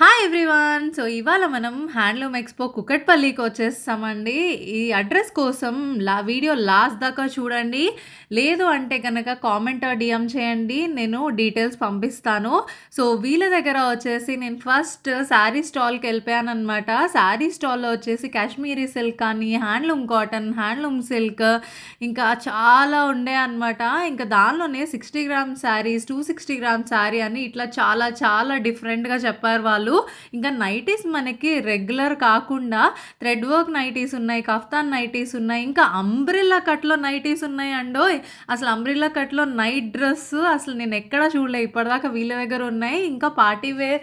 Hi everyone. So ఇవాళ మనం handloom expo కుకట్పల్లికి వచ్చేస్తామండి. ఈ అడ్రస్ కోసం వీడియో లాస్ట్ దాకా చూడండి. లేదు అంటే కనుక కామెంట్ డిఎం చేయండి, నేను డీటెయిల్స్ పంపిస్తాను. సో వీళ్ళ దగ్గర వచ్చేసి నేను ఫస్ట్ శారీ స్టాల్కి వెళ్ళిపోయాను అనమాట. శారీ స్టాల్లో వచ్చేసి కాశ్మీరీ సిల్క్ కానీ, హ్యాండ్లూమ్ కాటన్, హ్యాండ్లూమ్ సిల్క్ ఇంకా చాలా ఉండే అనమాట. ఇంకా దానిలోనే 60 గ్రామ్ శారీస్, 260 గ్రామ్ శారీ అని ఇట్లా చాలా చాలా డిఫరెంట్గా చెప్పారు వాళ్ళు. ఇంకా నైటీస్ మనకి రెగ్యులర్ కాకుండా థ్రెడ్ వర్క్ నైటీస్ ఉన్నాయి, కఫ్తాన్ నైటీస్ ఉన్నాయి, ఇంకా అంబ్రిల్లా కట్లో నైటీస్ ఉన్నాయి అండోయ్. అసలు అంబ్రిల్లా కట్లో నైట్ డ్రెస్ అసలు నేను ఎక్కడా చూడలే ఇప్పటిదాకా. వీళ్ళ దగ్గర ఉన్నాయి. ఇంకా పార్టీ వేర్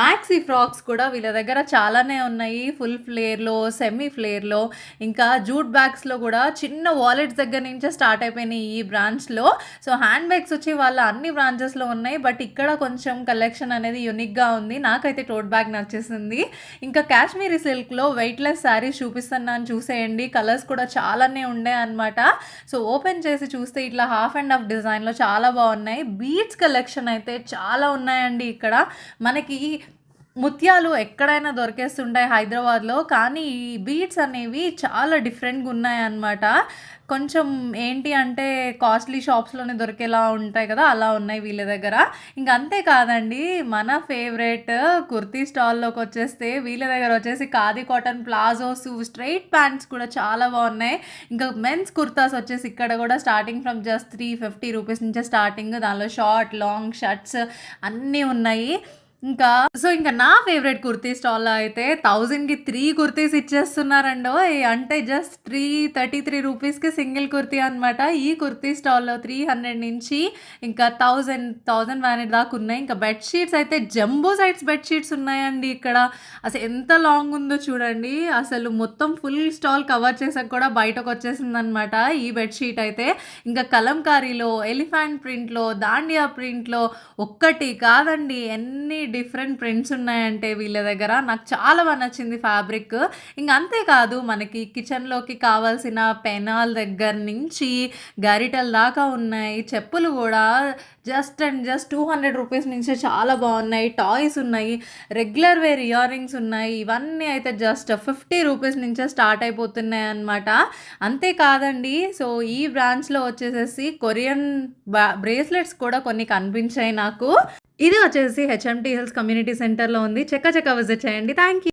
మ్యాక్సీ ఫ్రాక్స్ కూడా వీళ్ళ దగ్గర చాలానే ఉన్నాయి. ఫుల్ ఫ్లేర్లో, సెమీ ఫ్లేర్లో, ఇంకా జూట్ బ్యాగ్స్లో కూడా చిన్న వాలెట్స్ దగ్గర నుంచే స్టార్ట్ అయిపోయినాయి ఈ బ్రాంచ్లో. సో హ్యాండ్ బ్యాగ్స్ వచ్చి వాళ్ళ అన్ని బ్రాంచెస్లో ఉన్నాయి. బట్ ఇక్కడ కొంచెం కలెక్షన్ అనేది యూనిక్గా ఉంది. నాకైతే టోట్ బ్యాగ్ నచ్చేసింది. ఇంకా కాశ్మీరీ సిల్క్లో వెయిట్లెస్ శారీస్ చూపిస్తున్నాను, చూసేయండి. కలర్స్ కూడా చాలానే ఉండే అనమాట. సో ఓపెన్ చేసి చూస్తే ఇట్లా హాఫ్ అండ్ హాఫ్ డిజైన్లో చాలా బాగున్నాయి. బీడ్స్ కలెక్షన్ అయితే చాలా ఉన్నాయండి. ఇక్కడ మనకి ముత్యాలు ఎక్కడైనా దొరికేస్తుంటాయి హైదరాబాద్లో, కానీ ఈ బీడ్స్ అనేవి చాలా డిఫరెంట్గా ఉన్నాయన్నమాట. కొంచెం ఏంటి అంటే కాస్ట్లీ షాప్స్లోనే దొరికేలా ఉంటాయి కదా, అలా ఉన్నాయి వీళ్ళ దగ్గర. ఇంకా అంతేకాదండి, మన ఫేవరెట్ కుర్తీ స్టాల్లోకి వచ్చేస్తే వీళ్ళ దగ్గర వచ్చేసి khadi cotton palazzos, straight pants కూడా చాలా బాగున్నాయి. ఇంకా మెన్స్ కుర్తాస్ వచ్చేసి ఇక్కడ కూడా స్టార్టింగ్ ఫ్రమ్ జస్ట్ 350 రూపీస్ నుంచే స్టార్టింగ్. దానిలో షార్ట్, లాంగ్ షర్ట్స్ అన్నీ ఉన్నాయి. ఇంకా నా ఫేవరెట్ కుర్తీ స్టాల్లో అయితే 1000కి 3 కుర్తీస్ ఇచ్చేస్తున్నారండో. అంటే జస్ట్ 333 రూపీస్కి సింగిల్ కుర్తీ అనమాట. ఈ కుర్తీ స్టాల్లో 300 నుంచి ఇంకా 1000 దాకా ఉన్నాయి. ఇంకా బెడ్షీట్స్ అయితే జంబో సైడ్స్ బెడ్షీట్స్ ఉన్నాయండి ఇక్కడ. అసలు ఎంత లాంగ్ ఉందో చూడండి. అసలు మొత్తం ఫుల్ స్టాల్ కవర్ చేసాక కూడా బయటకు వచ్చేసింది అనమాట ఈ బెడ్షీట్ అయితే. ఇంకా కలంకారీలో, ఎలిఫెంట్ ప్రింట్లో, దాండియా ప్రింట్లో ఒక్కటి కాదండి ఎన్ని డిఫరెంట్ ప్రింట్స్ ఉన్నాయంటే వీళ్ళ దగ్గర. నాకు చాలా బాగా నచ్చింది ఫ్యాబ్రిక్. ఇంకా అంతేకాదు, మనకి కిచెన్లోకి కావాల్సిన పెనాల్ దగ్గర నుంచి గరిటెల దాకా ఉన్నాయి. చెప్పులు కూడా జస్ట్ 200 రూపీస్ నుంచే చాలా బాగున్నాయి. టాయ్స్ ఉన్నాయి, రెగ్యులర్ వేర్ ఇయర్ రింగ్స్ ఉన్నాయి. ఇవన్నీ అయితే జస్ట్ 50 రూపీస్ నుంచే స్టార్ట్ అయిపోతున్నాయి అన్నమాట. అంతేకాదండి, సో ఈ బ్రాంచ్లో వచ్చేసేసి కొరియన్ బ్రేస్లెట్స్ కూడా కొన్ని కనిపించాయి నాకు. ఇది వచ్చేసి హెచ్ఎంటీ హిల్స్ కమ్యూనిటీ సెంటర్లో ఉంది. చెక్క విజిట్ చేయండి. Thank you.